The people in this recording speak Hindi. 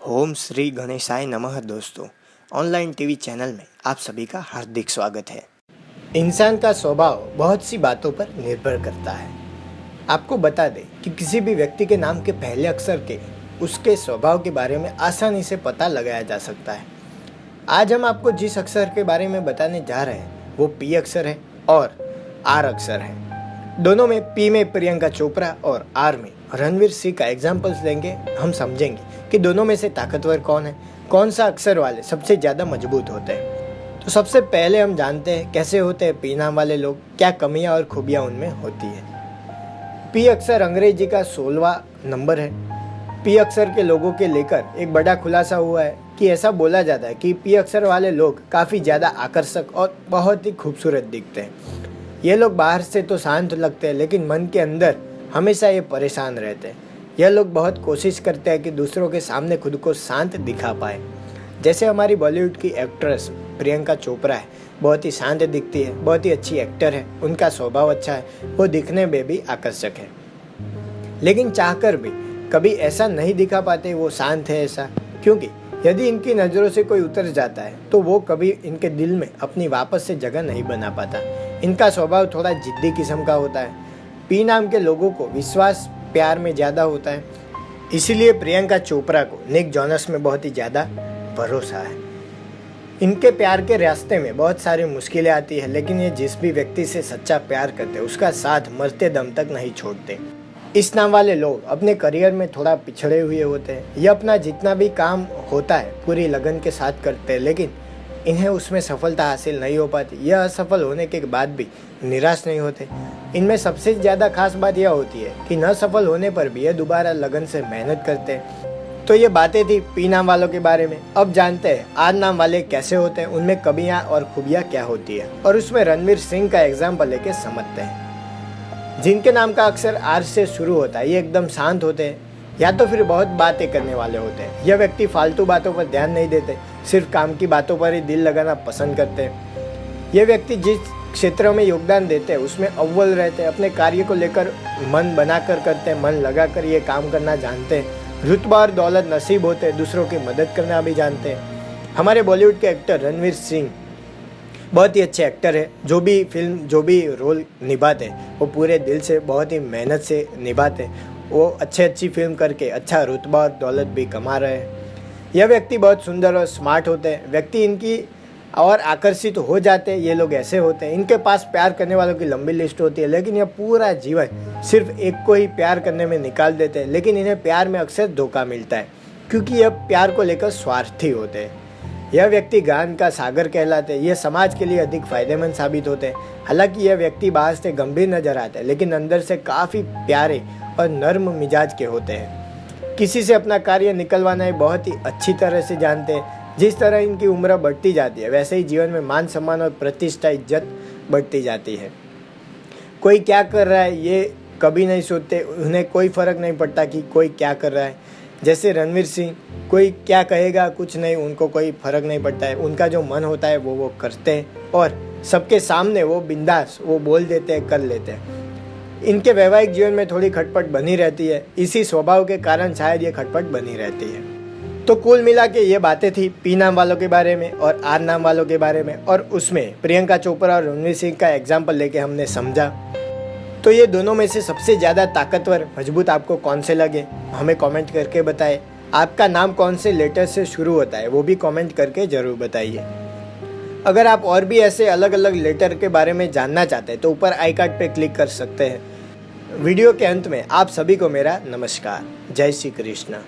ओम श्री गणेशाय नमः। दोस्तों, ऑनलाइन टीवी चैनल में आप सभी का हार्दिक स्वागत है। इंसान का स्वभाव बहुत सी बातों पर निर्भर करता है। आपको बता दें कि किसी भी व्यक्ति के नाम के पहले अक्षर के उसके स्वभाव के बारे में आसानी से पता लगाया जा सकता है। आज हम आपको जिस अक्षर के बारे में बताने जा रहे हैं वो पी अक्षर है और आर अक्षर है। दोनों में पी में प्रियंका चोपड़ा और आर में रणवीर सिंह का एग्जाम्पल्स देंगे। हम समझेंगे कि दोनों में से ताकतवर कौन है, कौन सा अक्षर वाले सबसे ज़्यादा मजबूत होते हैं। तो सबसे पहले हम जानते हैं कैसे होते हैं पी नाम वाले लोग, क्या कमियां और खूबियां उनमें होती है। पी अक्षर अंग्रेजी का 16वां नंबर है। पी अक्षर के लोगों के लेकर एक बड़ा खुलासा हुआ है कि ऐसा बोला जाता है कि पी अक्षर वाले लोग काफ़ी ज़्यादा आकर्षक और बहुत ही खूबसूरत दिखते हैं। ये लोग बाहर से तो शांत लगते हैं लेकिन मन के अंदर हमेशा ये परेशान रहते हैं। यह लोग बहुत कोशिश करते हैं कि दूसरों के सामने खुद को शांत दिखा पाए। जैसे हमारी बॉलीवुड की एक्ट्रेस प्रियंका चोपड़ा है, बहुत ही शांत दिखती है, बहुत ही अच्छी एक्टर है, उनका स्वभाव अच्छा है, वो दिखने में भी आकर्षक है। लेकिन चाहकर भी कभी ऐसा नहीं दिखा पाते वो शांत है ऐसा, क्योंकि यदि इनकी नज़रों से कोई उतर जाता है तो वो कभी इनके दिल में अपनी वापस से जगह नहीं बना पाता। इनका स्वभाव थोड़ा जिद्दी किस्म का होता है। पी नाम के लोगों को विश्वास प्यार में ज़्यादा होता है, इसीलिए प्रियंका चोपड़ा को निक जोनस में बहुत ही ज़्यादा भरोसा है। इनके प्यार के रास्ते में बहुत सारी मुश्किलें आती है, लेकिन ये जिस भी व्यक्ति से सच्चा प्यार करते हैं उसका साथ मरते दम तक नहीं छोड़ते। इस नाम वाले लोग अपने करियर में थोड़ा पिछड़े हुए होते हैं। ये अपना जितना भी काम होता है पूरी लगन के साथ करते हैं, लेकिन इन्हें उसमें सफलता हासिल नहीं हो पाती। यह असफल होने के बाद भी निराश नहीं होते। इनमें सबसे ज़्यादा खास बात यह होती है कि न सफल होने पर भी यह दोबारा लगन से मेहनत करते हैं। तो ये बातें थी पी नाम वालों के बारे में। अब जानते हैं आर नाम वाले कैसे होते हैं, उनमें कमियां और खूबियां क्या होती है, और उसमें रणवीर सिंह का एग्जाम्पल लेके समझते हैं। जिनके नाम का अक्षर आर से शुरू होता है ये एकदम शांत होते हैं या तो फिर बहुत बातें करने वाले होते हैं। यह व्यक्ति फालतू बातों पर ध्यान नहीं देते, सिर्फ काम की बातों पर ही दिल लगाना पसंद करते हैं। ये व्यक्ति जिस क्षेत्र में योगदान देते हैं उसमें अव्वल रहते हैं। अपने कार्य को लेकर मन बनाकर करते हैं, मन लगाकर ये काम करना जानते हैं। रुतबा और दौलत नसीब होते हैं, दूसरों की मदद करना भी जानते हैं। हमारे बॉलीवुड के एक्टर रणवीर सिंह बहुत ही अच्छे एक्टर है। जो भी फिल्म जो भी रोल निभाते हैं वो पूरे दिल से बहुत ही मेहनत से निभाते हैं। वो अच्छी फिल्म करके अच्छा रुतबा और दौलत भी कमा रहे हैं। यह व्यक्ति बहुत सुंदर और स्मार्ट होते हैं। व्यक्ति इनकी और आकर्षित हो जाते हैं। ये लोग ऐसे होते हैं, इनके पास प्यार करने वालों की लंबी लिस्ट होती है, लेकिन यह पूरा जीवन सिर्फ एक को ही प्यार करने में निकाल देते हैं। लेकिन इन्हें प्यार में अक्सर धोखा मिलता है, क्योंकि यह प्यार को लेकर स्वार्थी होते हैं। यह व्यक्ति ज्ञान का सागर कहलाते हैं। यह समाज के लिए अधिक फायदेमंद साबित होते हैं। हालांकि यह व्यक्ति बाहर से गंभीर नजर आता है, लेकिन अंदर से काफ़ी प्यारे और नर्म मिजाज के होते हैं। किसी से अपना कार्य निकलवाना ये बहुत ही अच्छी तरह से जानते हैं। जिस तरह इनकी उम्र बढ़ती जाती है वैसे ही जीवन में मान सम्मान और प्रतिष्ठा इज्जत बढ़ती जाती है। कोई क्या कर रहा है ये कभी नहीं सोचते, उन्हें कोई फ़र्क नहीं पड़ता कि कोई क्या कर रहा है। जैसे रणवीर सिंह, कोई क्या कहेगा कुछ नहीं, उनको कोई फ़र्क नहीं पड़ता है। उनका जो मन होता है वो करते हैं और सबके सामने वो बिंदास वो बोल देते हैं, कर लेते हैं। इनके वैवाहिक जीवन में थोड़ी खटपट बनी रहती है। इसी स्वभाव के कारण शायद ये खटपट बनी रहती है। तो कुल मिला के ये बातें थी पी नाम वालों के बारे में और आर नाम वालों के बारे में, और उसमें प्रियंका चोपड़ा और रणवीर सिंह का एग्जाम्पल लेके हमने समझा। तो ये दोनों में से सबसे ज़्यादा ताकतवर मजबूत आपको कौन से लगे हमें कमेंट करके बताएं। आपका नाम कौन से लेटर से शुरू होता है वो भी कमेंट करके ज़रूर बताइए। अगर आप और भी ऐसे अलग अलग लेटर के बारे में जानना चाहते हैं तो ऊपर आई कार्ड पे क्लिक कर सकते हैं। वीडियो के अंत में आप सभी को मेरा नमस्कार। जय श्री कृष्ण।